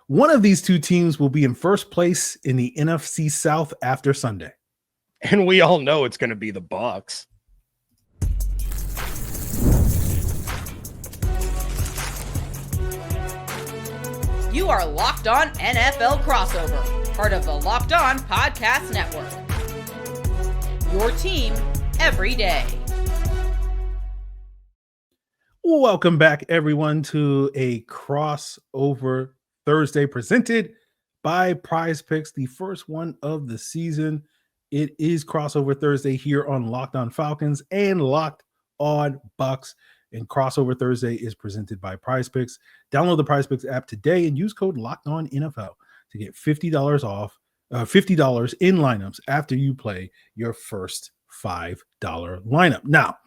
One of these two teams will be in first place in the NFC South after Sunday. And we all know it's going to be the Bucs. You are Locked On NFL Crossover, part of the Locked On Podcast Network. Your team every day. Welcome back, everyone, to a Crossover Thursday presented by Prize Picks, the first one of the season. It is Crossover Thursday here on Locked On Falcons and Locked On Bucs. And Crossover Thursday is presented by Prize Picks. Download the Prize Picks app today and use code LOCKEDONNFL to get $50 off, $50 in lineups after you play your first $5 lineup. Now,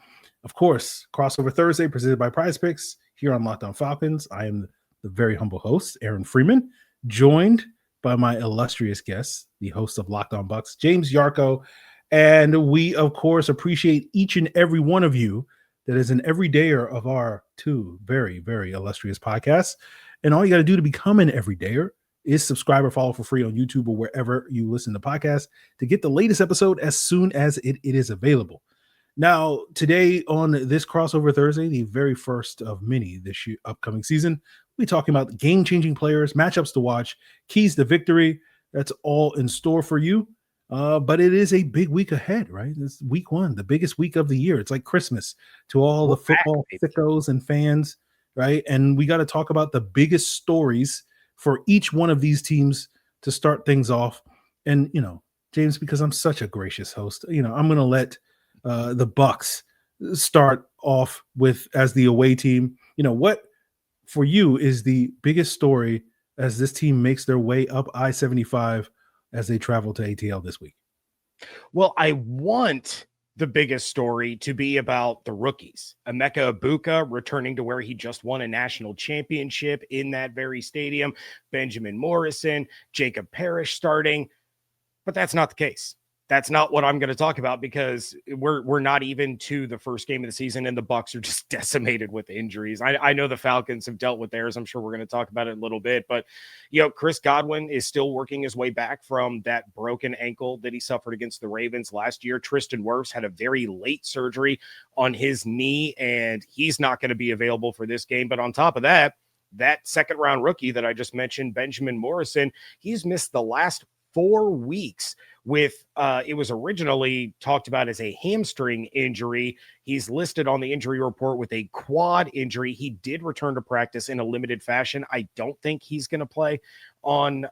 of course, Crossover Thursday presented by Prize Picks here on Locked On Falcons. I am the very humble host, Aaron Freeman, joined by my illustrious guest, the host of Locked On Bucs, James Yarcho. And we, of course, appreciate each and every one of you that is an everydayer of our two very, very illustrious podcasts. And all you got to do to become an everydayer is subscribe or follow for free on YouTube or wherever you listen to podcasts to get the latest episode as soon as it is available. Now, today on this Crossover Thursday, the very first of many this upcoming season, we'll be talking about game-changing players, matchups to watch, keys to victory. That's all in store for you. But it is a big week ahead, right? It's week one, the biggest week of the year. It's like Christmas to all the football thickos and fans, right? And we got to talk about the biggest stories for each one of these teams to start things off. And, James, because I'm such a gracious host, I'm going to let the Bucs start off with as the away team. What for you is the biggest story as this team makes their way up I-75 as they travel to ATL this week? Well, I want the biggest story to be about the rookies. Emeka Egbuka returning to where he just won a national championship in that very stadium. Benjamin Morrison, Jacob Parrish starting. But that's not the case. That's not what I'm going to talk about because we're not even to the first game of the season and the Bucs are just decimated with injuries. I know the Falcons have dealt with theirs. I'm sure we're going to talk about it in a little bit, but Chris Godwin is still working his way back from that broken ankle that he suffered against the Ravens last year. Tristan Wirfs had a very late surgery on his knee and he's not going to be available for this game. But on top of that second round rookie that I just mentioned, Benjamin Morrison, he's missed the last 4 weeks with it was originally talked about as a hamstring injury. He's listed on the injury report with a quad injury. He did return to practice in a limited fashion. I don't think he's going to play on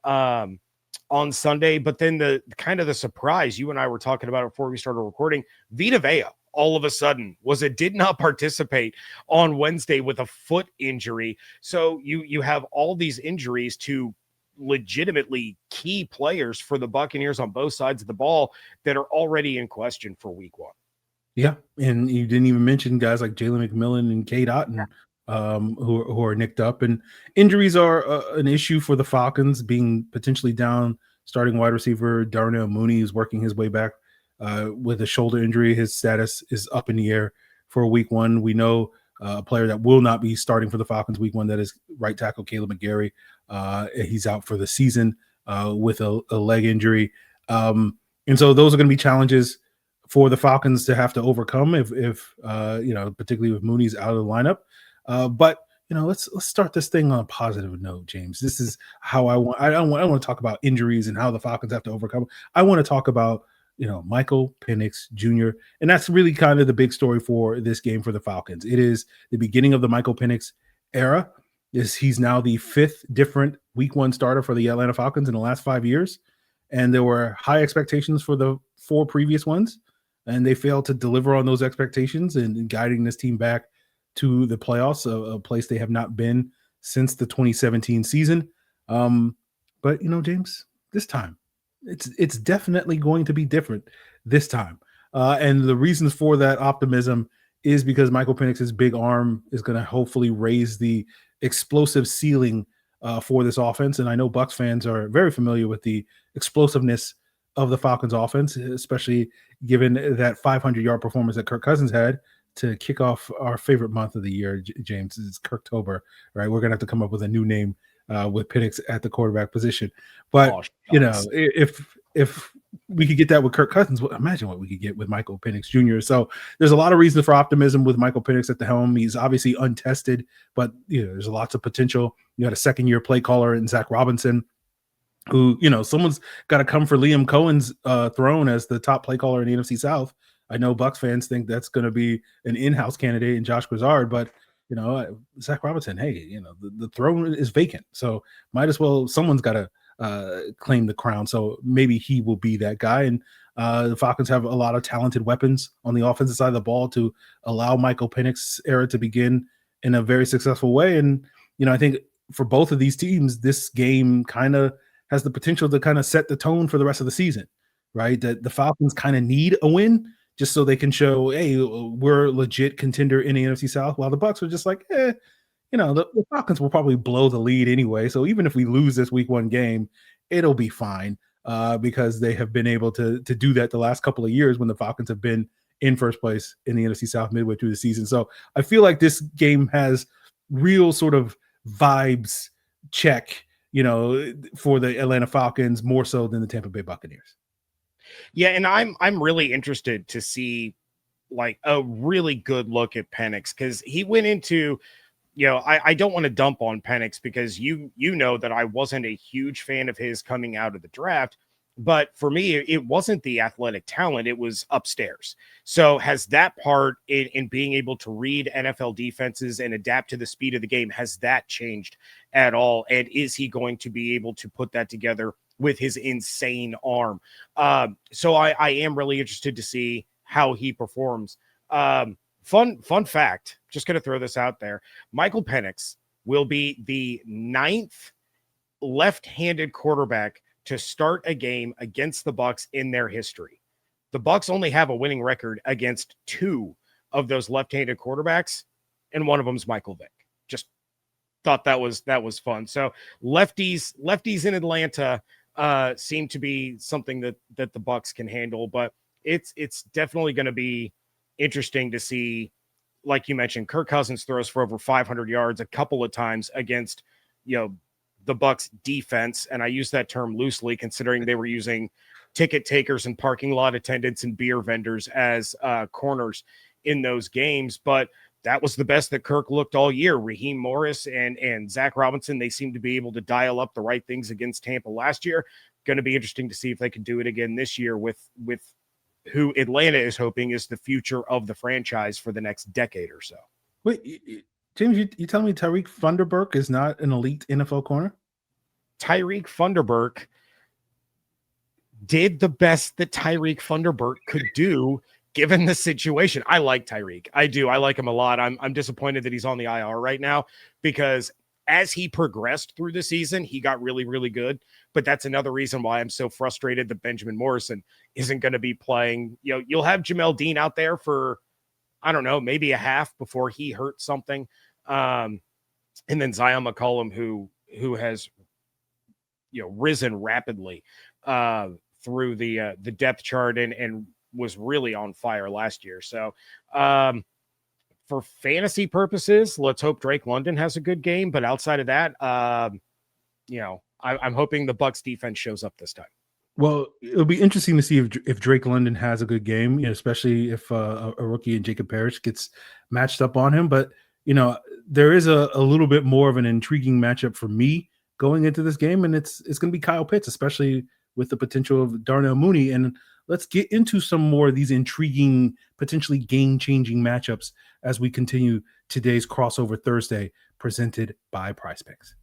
Sunday, but then the kind of the surprise you and I were talking about before we started recording, Vita Vea all of a sudden did not participate on Wednesday with a foot injury. So you have all these injuries to legitimately key players for the Buccaneers on both sides of the ball that are already in question for week one. Yeah. And you didn't even mention guys like Jalen McMillan and Cade Otton, who are nicked up, and injuries are an issue for the Falcons, being potentially down starting wide receiver Darnell Mooney is working his way back with a shoulder injury. His status is up in the air for week one. We know a player that will not be starting for the Falcons week one, that is right tackle Caleb McGarry. He's out for the season with a leg injury. And so those are going to be challenges for the Falcons to have to overcome if particularly with Mooney's out of the lineup. But let's start this thing on a positive note, James. This is how I don't want to talk about injuries and how the Falcons have to overcome. I want to talk about Michael Penix Jr. And that's really kind of the big story for this game for the Falcons. It is the beginning of the Michael Penix era. He's now the fifth different week one starter for the Atlanta Falcons in the last 5 years. And there were high expectations for the 4 previous ones, and they failed to deliver on those expectations and guiding this team back to the playoffs, a place they have not been since the 2017 season. But James, this time, it's definitely going to be different this time. And the reasons for that optimism is because Michael Penix's big arm is going to hopefully raise the explosive ceiling for this offense. And I know Bucs fans are very familiar with the explosiveness of the Falcons offense, especially given that 500-yard performance that Kirk Cousins had to kick off our favorite month of the year, James. It's Kirktober, right? We're going to have to come up with a new name with Penix at the quarterback position. But Oh, if we could get that with Kirk Cousins, well, imagine what we could get with Michael Penix Jr. So there's a lot of reason for optimism with Michael Penix at the helm. He's obviously untested, but there's lots of potential. You got a second-year play caller in Zach Robinson, who, someone's got to come for Liam Cohen's throne as the top play caller in the NFC South. I know Bucs fans think that's going to be an in-house candidate in Josh Grizzard, but Zach Robinson, hey, the throne is vacant, so might as well, someone's got to claim the crown. So maybe he will be that guy. And the Falcons have a lot of talented weapons on the offensive side of the ball to allow Michael Penix's era to begin in a very successful way. And, I think for both of these teams, this game kind of has the potential to kind of set the tone for the rest of the season, right? That the Falcons kind of need a win just so they can show, hey, we're a legit contender in the NFC South, while the Bucs are just like, the Falcons will probably blow the lead anyway. So even if we lose this week 1 game, it'll be fine because they have been able to do that the last couple of years when the Falcons have been in first place in the NFC South midway through the season. So I feel like this game has real sort of vibes check, for the Atlanta Falcons more so than the Tampa Bay Buccaneers. Yeah, and I'm really interested to see like a really good look at Penix, because he went into, I don't want to dump on Penix because you know that I wasn't a huge fan of his coming out of the draft, but for me, it wasn't the athletic talent, it was upstairs. So has that part in being able to read NFL defenses and adapt to the speed of the game, has that changed at all? And is he going to be able to put that together with his insane arm? So I am really interested to see how he performs. Fun fact, just going to throw this out there. Michael Penix will be the 9th left-handed quarterback to start a game against the Bucs in their history. The Bucs only have a winning record against 2 of those left-handed quarterbacks, and one of them is Michael Vick. Just thought that was fun. So lefties in Atlanta seem to be something that the Bucs can handle, but it's definitely going to be interesting to see. Like you mentioned, Kirk Cousins throws for over 500 yards a couple of times against, the Bucs defense. And I use that term loosely considering they were using ticket takers and parking lot attendants and beer vendors as corners in those games. But that was the best that Kirk looked all year. Raheem Morris and Zach Robinson, they seem to be able to dial up the right things against Tampa last year. Going to be interesting to see if they can do it again this year with who Atlanta is hoping is the future of the franchise for the next decade or so. Wait, James, you telling me Tyreek Funderburk is not an elite NFL corner? Tyreek Funderburk did the best that Tyreek Funderburk could do given the situation. I like Tyreek. I do. I like him a lot. I'm disappointed that he's on the IR right now because as he progressed through the season, he got really, really good. But that's another reason why I'm so frustrated that Benjamin Morrison isn't going to be playing. You'll have Jamel Dean out there for, I don't know, maybe a half before he hurt something. And then Zion McCollum, who has, risen rapidly through the depth chart and was really on fire last year. So for fantasy purposes, let's hope Drake London has a good game. But outside of that, I'm hoping the Bucs defense shows up this time. Well, it'll be interesting to see if Drake London has a good game, especially if a rookie in Jacob Parrish gets matched up on him. But, there is a little bit more of an intriguing matchup for me going into this game, and it's going to be Kyle Pitts, especially with the potential of Darnell Mooney. And let's get into some more of these intriguing, potentially game-changing matchups as we continue today's Crossover Thursday presented by PrizePicks.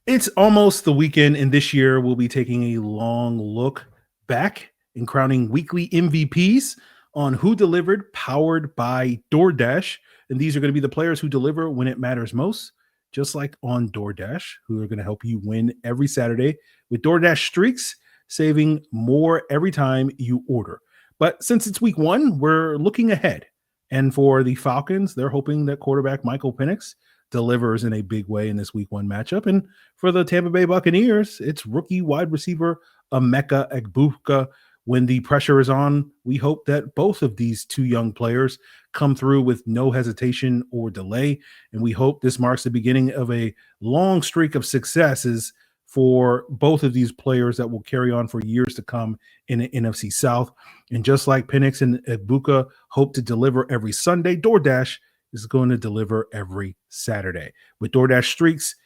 It's almost the weekend, and this year we'll be taking a long look back and crowning weekly MVPs on Who Delivered, powered by DoorDash. And these are going to be the players who deliver when it matters most, just like on DoorDash, who are going to help you win every Saturday with DoorDash Streaks, saving more every time you order. But since it's week 1, we're looking ahead. And for the Falcons, they're hoping that quarterback Michael Penix delivers in a big way in this week 1 matchup. And for the Tampa Bay Buccaneers, it's rookie wide receiver Emeka Egbuka. When the pressure is on, we hope that both of these 2 young players come through with no hesitation or delay. And we hope this marks the beginning of a long streak of successes for both of these players that will carry on for years to come in the NFC South. And just like Penix and Egbuka hope to deliver every Sunday, DoorDash is going to deliver every Saturday. With DoorDash streaks,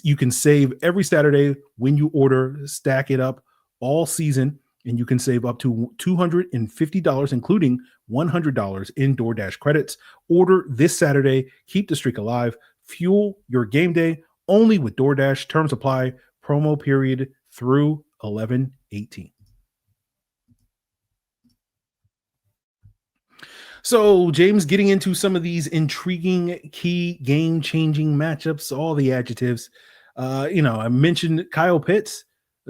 you can save every Saturday when you order, stack it up all season, and you can save up to $250, including $100 in DoorDash credits. Order this Saturday. Keep the streak alive. Fuel your game day only with DoorDash. Terms apply. Promo period through 11/18. So, James, getting into some of these intriguing, key, game-changing matchups, all the adjectives. I mentioned Kyle Pitts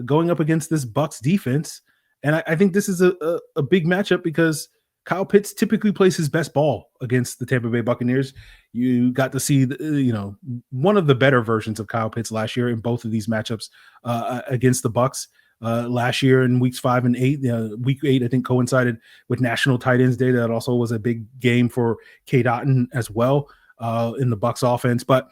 going up against this Bucs defense, and I think this is a big matchup because Kyle Pitts typically plays his best ball against the Tampa Bay Buccaneers. You got to see, one of the better versions of Kyle Pitts last year in both of these matchups against the Bucs. Last year in weeks 5 and 8, week 8, I think, coincided with National Tight Ends Day. That also was a big game for K. Dotton as well in the Bucs offense. But,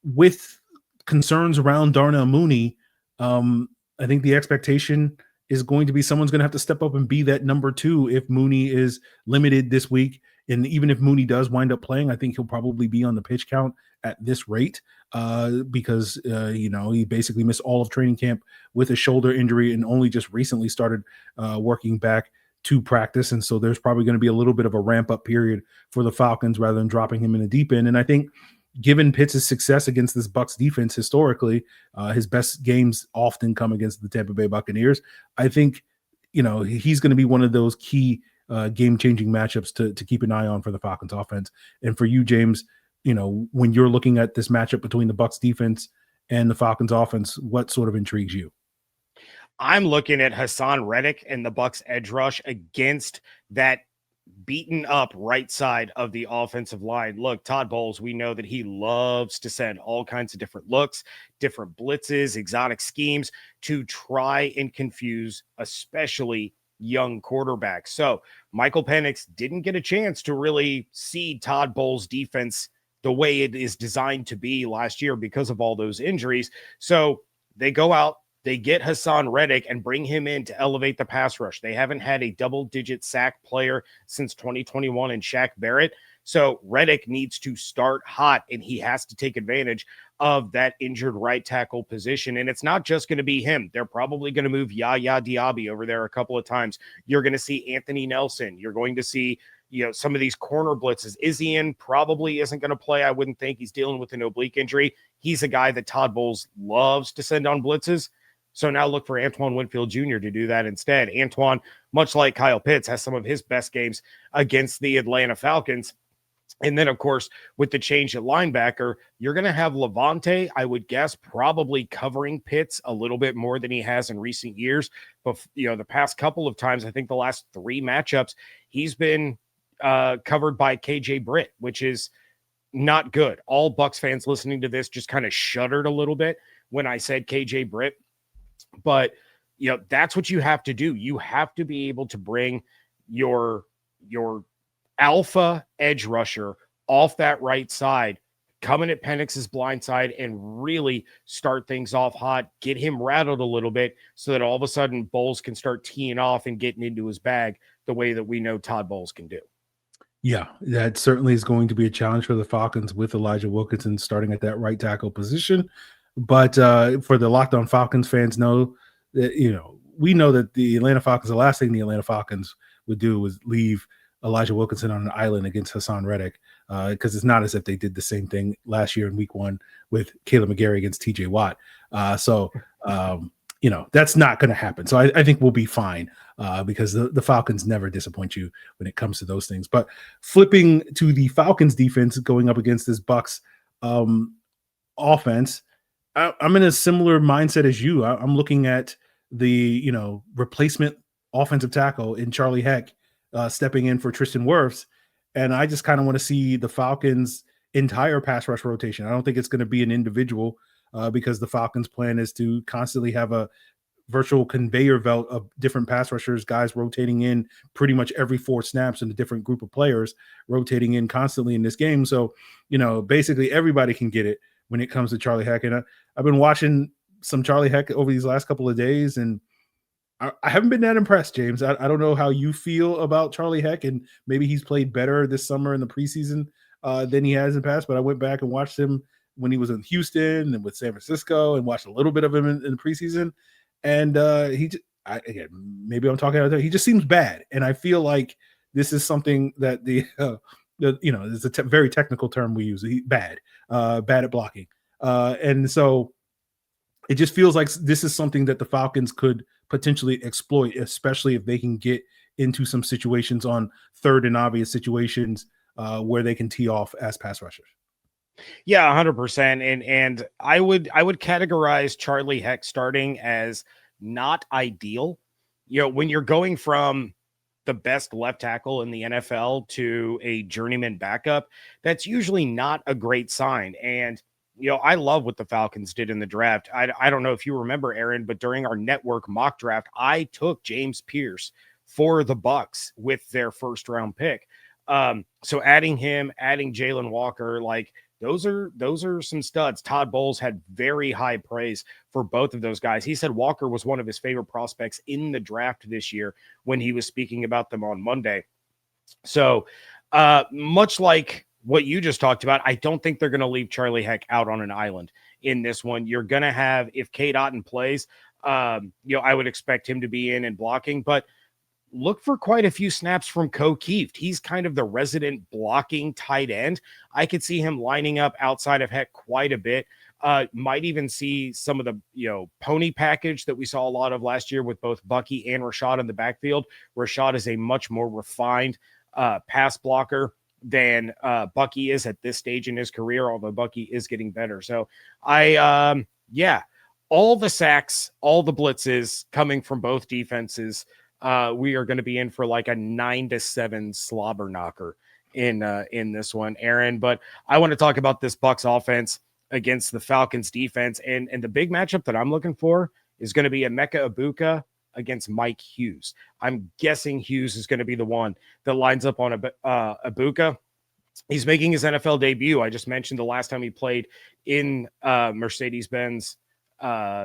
with concerns around Darnell Mooney, I think the expectation is going to be someone's going to have to step up and be that number 2 if Mooney is limited this week. And even if Mooney does wind up playing, I think he'll probably be on the pitch count at this rate because he basically missed all of training camp with a shoulder injury and only just recently started working back to practice. And so there's probably going to be a little bit of a ramp-up period for the Falcons rather than dropping him in the deep end. And I think given Pitts' success against this Bucs defense historically, his best games often come against the Tampa Bay Buccaneers. I think, he's going to be one of those key game-changing matchups to keep an eye on for the Falcons offense. And for you, James, when you're looking at this matchup between the Bucs defense and the Falcons offense, what sort of intrigues you? I'm looking at Haason Reddick and the Bucs edge rush against that beaten up right side of the offensive line. Look, Todd Bowles, we know that he loves to send all kinds of different looks, different blitzes, exotic schemes to try and confuse especially young quarterbacks. So Michael Penix didn't get a chance to really see Todd Bowles' defense the way it is designed to be last year because of all those injuries. So they go out, they get Haason Reddick and bring him in to elevate the pass rush. They haven't had a double-digit sack player since 2021 in Shaq Barrett. So Reddick needs to start hot, and he has to take advantage of that injured right tackle position. And it's not just going to be him. They're probably going to move Yaya Diaby over there a couple of times. You're going to see Anthony Nelson. You're going to see some of these corner blitzes. Izzian probably isn't going to play. I wouldn't think. He's dealing with an oblique injury. He's a guy that Todd Bowles loves to send on blitzes. So now look for Antoine Winfield Jr. to do that instead. Antoine, much like Kyle Pitts, has some of his best games against the Atlanta Falcons. And then, of course, with the change at linebacker, you're going to have Levante, I would guess, probably covering Pitts a little bit more than he has in recent years. But, the past couple of times, I think the last 3 matchups, he's been covered by KJ Britt, which is not good. All Bucs fans listening to this just kind of shuddered a little bit when I said KJ Britt. But, that's what you have to do. You have to be able to bring your alpha edge rusher off that right side, coming at Penix's blind side and really start things off hot, get him rattled a little bit so that all of a sudden Bowles can start teeing off and getting into his bag the way that we know Todd Bowles can do. Yeah, that certainly is going to be a challenge for the Falcons with Elijah Wilkinson starting at that right tackle position. But for the Locked On Falcons fans know that, we know that the Atlanta Falcons, the last thing the Atlanta Falcons would do was leave Elijah Wilkinson on an island against Haason Reddick because it's not as if they did the same thing last year in week 1 with Caleb McGarry against TJ Watt. So that's not going to happen. So I think we'll be fine because the Falcons never disappoint you when it comes to those things. But flipping to the Falcons defense going up against this Bucs offense, I'm in a similar mindset as you. I'm looking at the, replacement offensive tackle in Charlie Heck stepping in for Tristan Wirfs. And I just kind of want to see the Falcons' entire pass rush rotation. I don't think it's going to be an individual because the Falcons' plan is to constantly have a virtual conveyor belt of different pass rushers, guys rotating in pretty much every 4 snaps, and a different group of players rotating in constantly in this game. So, basically everybody can get it when it comes to Charlie Heck. And I've been watching some Charlie Heck over these last couple of days, and I haven't been that impressed, James. I don't know how you feel about Charlie Heck, and maybe he's played better this summer in the preseason than he has in the past, but I went back and watched him when he was in Houston and with San Francisco, and watched a little bit of him in the preseason. And again, maybe I'm talking out there. He just seems bad, and I feel like this is something that it's a very technical term we use. Bad at blocking, and so it just feels like this is something that the Falcons could potentially exploit, especially if they can get into some situations on third and obvious situations where they can tee off as pass rushers. Yeah, 100%. And I would categorize Charlie Heck starting as not ideal. When you're going from the best left tackle in the NFL to a journeyman backup, that's usually not a great sign. And I love what the Falcons did in the draft. I don't know if you remember, Aaron, but during our network mock draft, I took James Pierce for the Bucs with their first round pick. So adding him, adding Jalen Walker, like those are some studs. Todd Bowles had very high praise for both of those guys. He said Walker was one of his favorite prospects in the draft this year when he was speaking about them on Monday. So much like what you just talked about, I don't think they're going to leave Charlie Heck out on an island in this one. You're going to have, if Cade Otton plays, I would expect him to be in and blocking, but look for quite a few snaps from Ko Kieft. He's kind of the resident blocking tight end. I could see him lining up outside of Heck quite a bit. Might even see some of the, pony package that we saw a lot of last year with both Bucky and Rashad in the backfield. Rashad is a much more refined pass blocker than Bucky is at this stage in his career, although Bucky is getting better. So all the sacks, all the blitzes coming from both defenses. We are going to be in for like a 9-7 slobber knocker in this one, Aaron. But I want to talk about this Bucs offense against the Falcons defense. And the big matchup that I'm looking for is going to be Emeka Egbuka against Mike Hughes. I'm guessing Hughes is going to be the one that lines up on Egbuka. He's making his NFL debut. I just mentioned the last time he played in Mercedes-Benz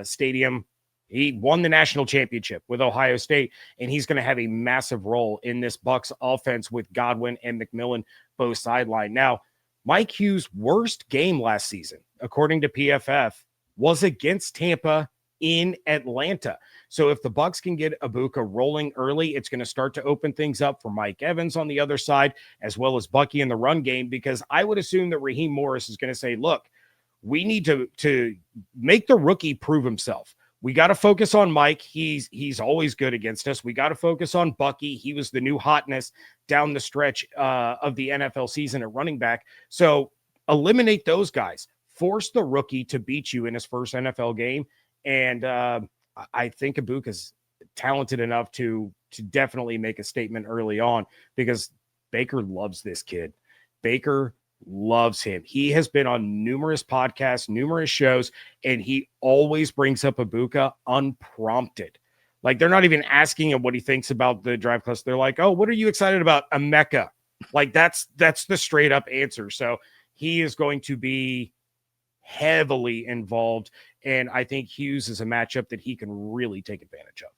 Stadium. He won the national championship with Ohio State, and he's going to have a massive role in this Bucs offense with Godwin and McMillan both sidelined. Now, Mike Hughes' worst game last season, according to PFF, was against Tampa in Atlanta. So if the Bucs can get Egbuka rolling early, it's going to start to open things up for Mike Evans on the other side, as well as Bucky in the run game, because I would assume that Raheem Morris is going to say, look, we need to make the rookie prove himself. We got to focus on Mike. He's always good against us. We got to focus on Bucky. He was the new hotness down the stretch of the NFL season at running back. So eliminate those guys. Force the rookie to beat you in his first NFL game. And I think Egbuka's talented enough to definitely make a statement early on, because Baker loves this kid. Baker loves him. He has been on numerous podcasts, numerous shows, and he always brings up Egbuka unprompted. Like, they're not even asking him what he thinks about the drive class. They're like, oh, what are you excited about? Emeka. Like, that's the straight up answer. So he is going to be heavily involved, and I think Hughes is a matchup that he can really take advantage of.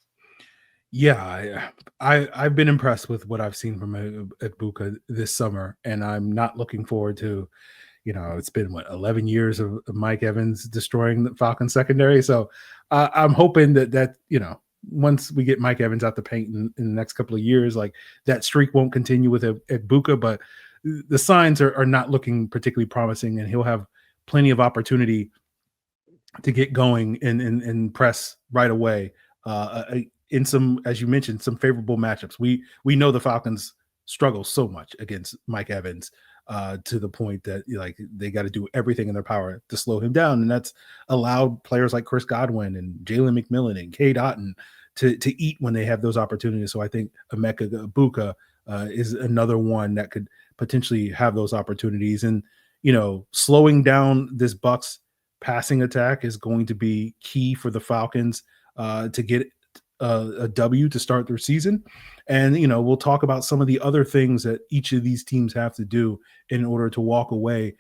Yeah, I've been impressed with what I've seen from Egbuka this summer, and I'm not looking forward to, it's been 11 years of Mike Evans destroying the Falcons secondary. So I'm hoping that once we get Mike Evans out the paint in the next couple of years, like, that streak won't continue with Egbuka, but the signs are not looking particularly promising, and he'll have plenty of opportunity to get going and press right away. In some, as you mentioned, some favorable matchups. We know the Falcons struggle so much against Mike Evans to the point that, like, they got to do everything in their power to slow him down, and that's allowed players like Chris Godwin and Jalen McMillan and Cade Otton to eat when they have those opportunities. So I think Emeka Egbuka is another one that could potentially have those opportunities, and slowing down this Bucs passing attack is going to be key for the Falcons. to get a W to start their season. And, we'll talk about some of the other things that each of these teams have to do in order to walk away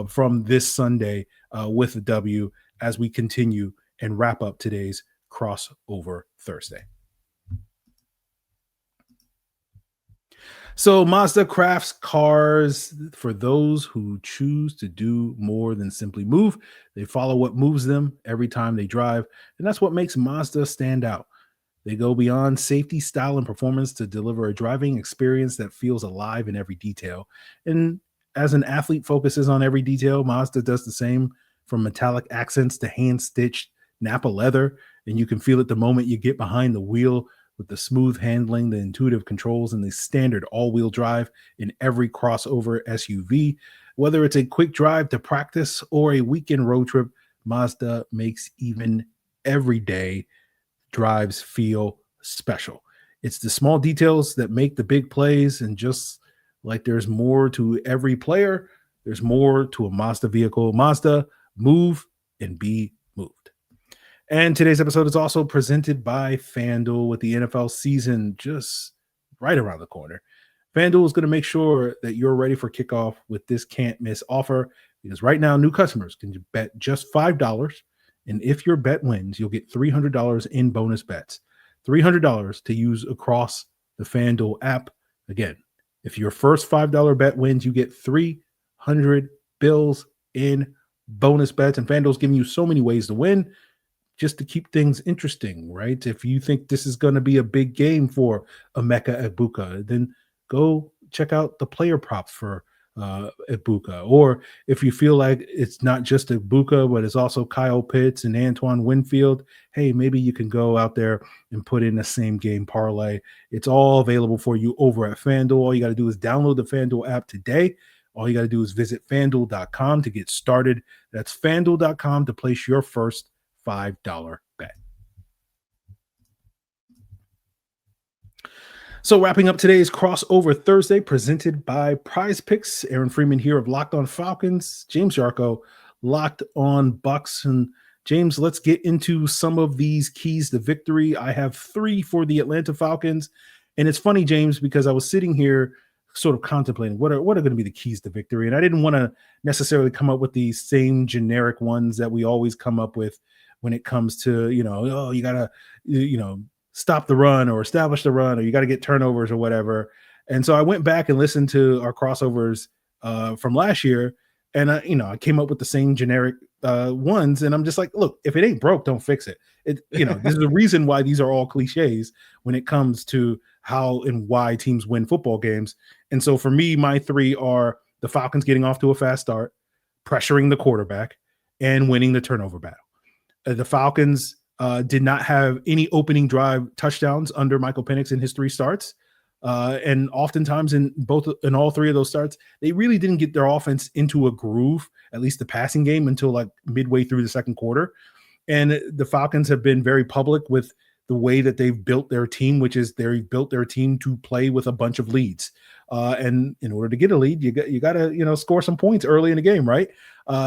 from this Sunday with a W as we continue and wrap up today's Crossover Thursday. So Mazda crafts cars for those who choose to do more than simply move. They follow what moves them every time they drive, and that's what makes Mazda stand out. They go beyond safety, style, and performance to deliver a driving experience that feels alive in every detail. And as an athlete focuses on every detail, Mazda does the same, from metallic accents to hand-stitched Napa leather, and you can feel it the moment you get behind the wheel, with the smooth handling, the intuitive controls, and the standard all-wheel drive in every crossover SUV. Whether it's a quick drive to practice or a weekend road trip, Mazda makes even everyday drives feel special. It's the small details that make the big plays, and just like there's more to every player, there's more to a Mazda vehicle. Mazda, move and be moved. And today's episode is also presented by FanDuel, with the NFL season just right around the corner. FanDuel is going to make sure that you're ready for kickoff with this can't-miss offer, because right now new customers can bet just $5, and if your bet wins, you'll get $300 in bonus bets. $300 to use across the FanDuel app. Again, if your first $5 bet wins, you get $300 in bonus bets, and FanDuel's giving you so many ways to win, just to keep things interesting, right? If you think this is going to be a big game for Emeka Egbuka, then go check out the player props for Egbuka. Or if you feel like it's not just Egbuka, but it's also Kyle Pitts and Antoine Winfield, hey, maybe you can go out there and put in a same game parlay. It's all available for you over at FanDuel. All you got to do is download the FanDuel app today. All you got to do is visit FanDuel.com to get started. That's FanDuel.com to place your first $5 bet. So wrapping up today's Crossover Thursday presented by Prize Picks. Aaron Freeman here of Locked On Falcons. James Yarcho, Locked On Bucs. And James, let's get into some of these keys to victory. I have 3 for the Atlanta Falcons. And it's funny, James, because I was sitting here sort of contemplating what are going to be the keys to victory. And I didn't want to necessarily come up with the same generic ones that we always come up with when it comes to, you got to, stop the run or establish the run, or you got to get turnovers or whatever. And so I went back and listened to our crossovers from last year, and I came up with the same generic ones. And I'm just like, look, if it ain't broke, don't fix it. This is the reason why these are all cliches when it comes to how and why teams win football games. And so for me, my 3 are the Falcons getting off to a fast start, pressuring the quarterback, and winning the turnover battle. The Falcons did not have any opening drive touchdowns under Michael Penix in his 3 starts. And oftentimes in all 3 of those starts, they really didn't get their offense into a groove, at least the passing game, until like midway through the second quarter. And the Falcons have been very public with the way that they've built their team, which is they've built their team to play with a bunch of leads. And in order to get a lead, you got to score some points early in the game, right?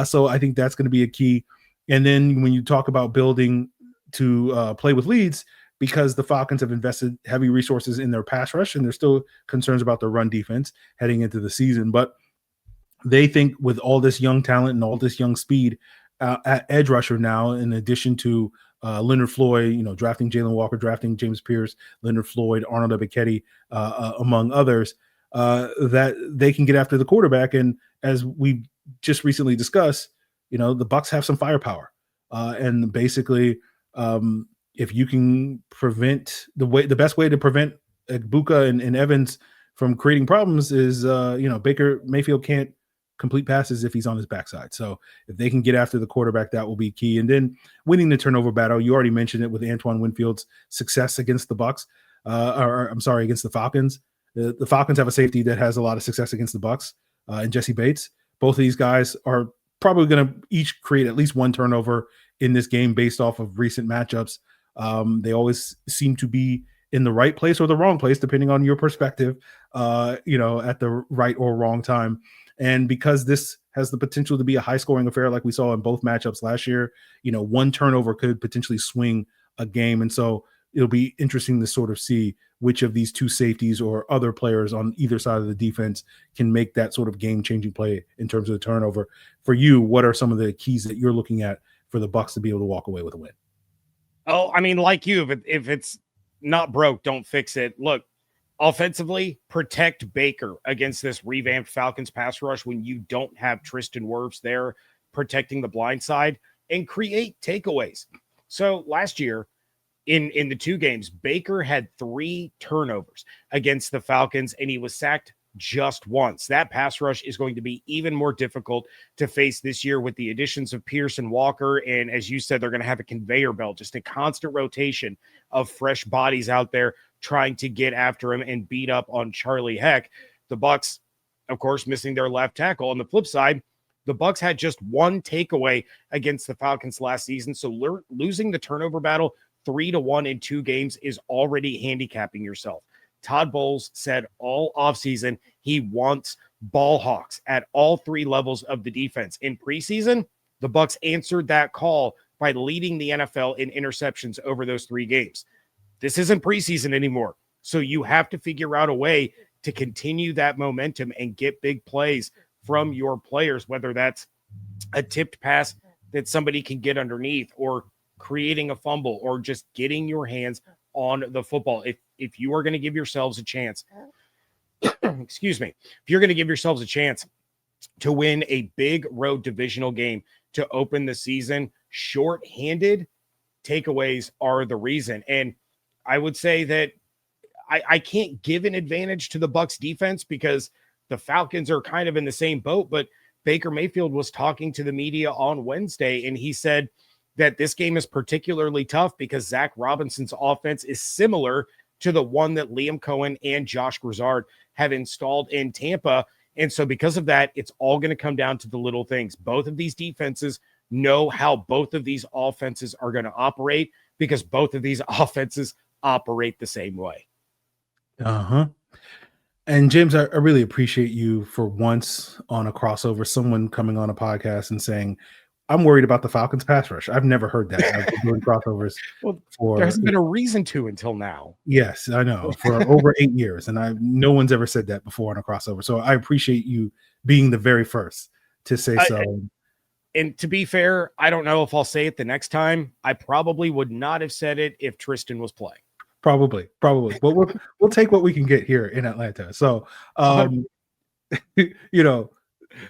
So I think that's going to be a key. And then when you talk about building to play with leads, because the Falcons have invested heavy resources in their pass rush, and there's still concerns about their run defense heading into the season. But they think with all this young talent and all this young speed at edge rusher now, in addition to Leonard Floyd, drafting Jalen Walker, drafting James Pierce, Leonard Floyd, Arnold Ebiketie, among others, that they can get after the quarterback. And as we just recently discussed, the Bucs have some firepower, and basically, if you can prevent the best way to prevent Egbuka and Evans from creating problems is, Baker Mayfield can't complete passes if he's on his backside. So if they can get after the quarterback, that will be key. And then winning the turnover battle, you already mentioned it with Antoine Winfield's success against the Bucs, against the Falcons. The Falcons have a safety that has a lot of success against the Bucs, and Jesse Bates. Both of these guys are probably going to each create at least 1 turnover in this game based off of recent matchups. They always seem to be in the right place or the wrong place, depending on your perspective, at the right or wrong time. And because this has the potential to be a high-scoring affair like we saw in both matchups last year, 1 turnover could potentially swing a game. And so it'll be interesting to sort of see which of these two safeties or other players on either side of the defense can make that sort of game-changing play in terms of the turnover. For you, what are some of the keys that you're looking at for the Bucs to be able to walk away with a win? Oh, I mean, like you, if it's not broke, don't fix it. Look, offensively, protect Baker against this revamped Falcons pass rush when you don't have Tristan Wirfs there protecting the blind side, and create takeaways. So last year, in the 2 games, Baker had 3 turnovers against the Falcons, and he was sacked just once. That pass rush is going to be even more difficult to face this year with the additions of Pierce and Walker. And as you said, they're going to have a conveyor belt, just a constant rotation of fresh bodies out there trying to get after him and beat up on Charlie Heck. The Bucs, of course, missing their left tackle. On the flip side, the Bucs had just 1 takeaway against the Falcons last season. So losing the turnover battle 3-1 in 2 games is already handicapping yourself. Todd Bowles said all offseason he wants ball hawks at all 3 levels of the defense. In preseason, the Bucs answered that call by leading the NFL in interceptions over those 3 games. This isn't preseason anymore, so you have to figure out a way to continue that momentum and get big plays from your players, whether that's a tipped pass that somebody can get underneath, or creating a fumble, or just getting your hands on the football. If you are going to give yourselves a chance, excuse me, if you're going to give yourselves a chance to win a big road divisional game to open the season, short-handed takeaways are the reason. And I would say that I can't give an advantage to the Bucs defense because the Falcons are kind of in the same boat, but Baker Mayfield was talking to the media on Wednesday, and he said that this game is particularly tough because Zach Robinson's offense is similar to the one that Liam Cohen and Josh Grizzard have installed in Tampa. And so because of that, it's all going to come down to the little things. Both of these defenses know how both of these offenses are going to operate because both of these offenses operate the same way. Uh-huh. And James, I really appreciate you for once on a crossover, someone coming on a podcast and saying, I'm worried about the Falcons pass rush. I've never heard that. I've been doing crossovers there hasn't been a reason to until now. Yes, I know, for over 8 years. And no one's ever said that before on a crossover. So I appreciate you being the very first to say so. And to be fair, I don't know if I'll say it the next time. I probably would not have said it if Tristan was playing. Probably. But we'll take what we can get here in Atlanta. So,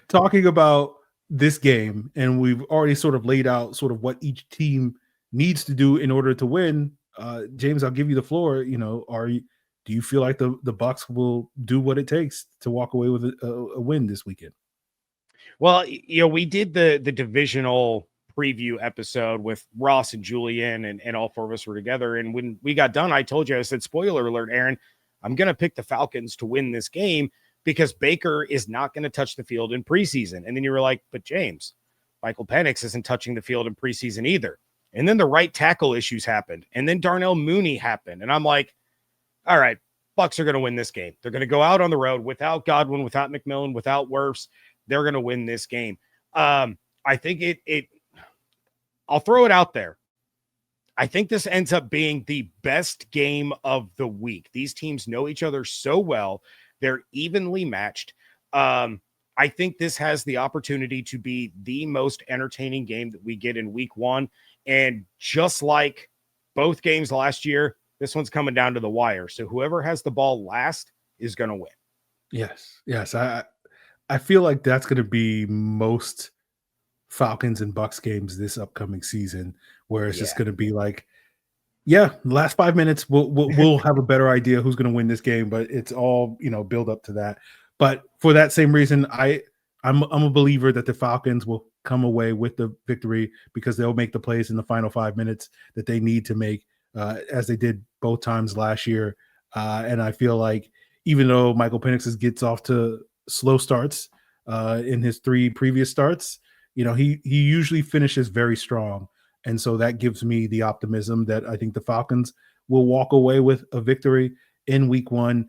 talking about this game, and we've already sort of laid out sort of what each team needs to do in order to win. James, I'll give you the floor. Do you feel like the Bucs will do what it takes to walk away with a win this weekend? Well, we did the divisional preview episode with Ross and Julian, and all 4 of us were together. And when we got done, I told you, I said, spoiler alert, Aaron, I'm going to pick the Falcons to win this game because Baker is not going to touch the field in preseason. And then you were like, but James, Michael Penix isn't touching the field in preseason either. And then the right tackle issues happened. And then Darnell Mooney happened. And I'm like, all right, Bucs are going to win this game. They're going to go out on the road without Godwin, without McMillan, without Wirfs. They're going to win this game. I think I'll throw it out there. I think this ends up being the best game of the week. These teams know each other so well. They're evenly matched. I think this has the opportunity to be the most entertaining game that we get in week 1. And just like both games last year, this one's coming down to the wire. So whoever has the ball last is going to win. Yes. I feel like that's going to be most Falcons and Bucs games this upcoming season, where it's just going to be like, the last 5 minutes we'll have a better idea who's going to win this game, but it's all build up to that. But for that same reason, I'm a believer that the Falcons will come away with the victory because they'll make the plays in the final 5 minutes that they need to make, as they did both times last year. And I feel like even though Michael Penix gets off to slow starts in his 3 previous starts, he usually finishes very strong. And so that gives me the optimism that I think the Falcons will walk away with a victory in week 1.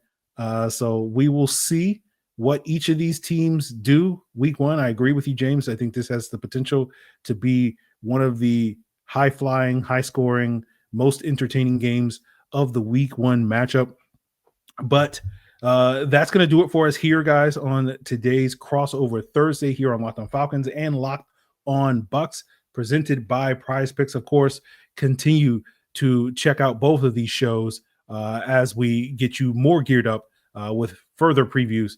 So we will see what each of these teams do week 1. I agree with you, James. I think this has the potential to be one of the high-flying, high-scoring, most entertaining games of the week 1 matchup. But that's going to do it for us here, guys, on today's crossover Thursday here on Locked On Falcons and Locked On Bucs, presented by Prize Picks. Of course, continue to check out both of these shows as we get you more geared up with further previews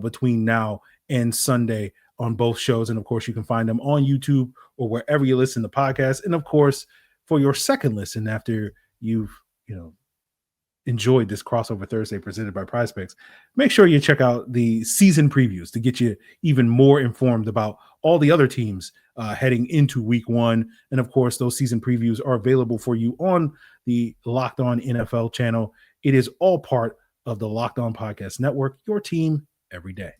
between now and Sunday on both shows. And of course, you can find them on YouTube or wherever you listen to podcasts. And of course, for your second listen after you've, enjoyed this crossover Thursday presented by Prize Picks, make sure you check out the season previews to get you even more informed about all the other teams heading into week 1. And of course, those season previews are available for you on the Locked On NFL channel. It is all part of the Locked On Podcast Network, your team every day.